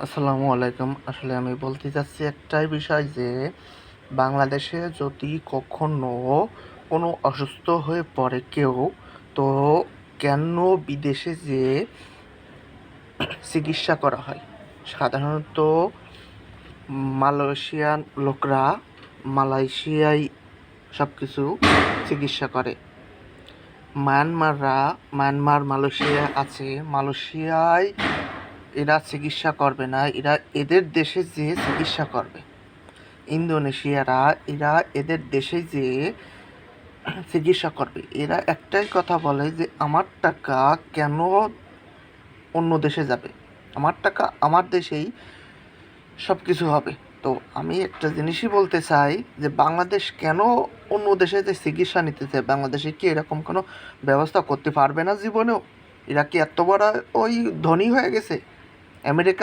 আসসালামু আলাইকুম। আসলে আমি বলতে চাচ্ছি একটাই বিষয় যে, বাংলাদেশে যদি কখনো কোনো অসুস্থ হয়ে পড়ে কেউ, তো কেন বিদেশে যেয়ে চিকিৎসা করা হয়? সাধারণত মালয়েশিয়ান লোকরা মালয়েশিয়ায় সব কিছু চিকিৎসা করে। মায়ানমার মালয়েশিয়া আছে। মালয়েশিয়ায় এরা চিকিৎসা করবে না, এদের দেশে যেয়ে চিকিৎসা করবে। ইন্দোনেশিয়ারা এরা এদের দেশে যেয়ে চিকিৎসা করবে। এরা একটাই কথা বলে যে আমার টাকা কেন অন্য দেশে যাবে, আমার টাকা আমার দেশেই সব কিছু হবে। তো আমি একটা জিনিসই বলতে চাই যে বাংলাদেশ কেন অন্য দেশে যে চিকিৎসা নিতে চায়? বাংলাদেশে কি এরকম কোনো ব্যবস্থা করতে পারবে না জীবনেও? এরা কি এত বড় ওই ধনী হয়ে গেছে? আমেরিকা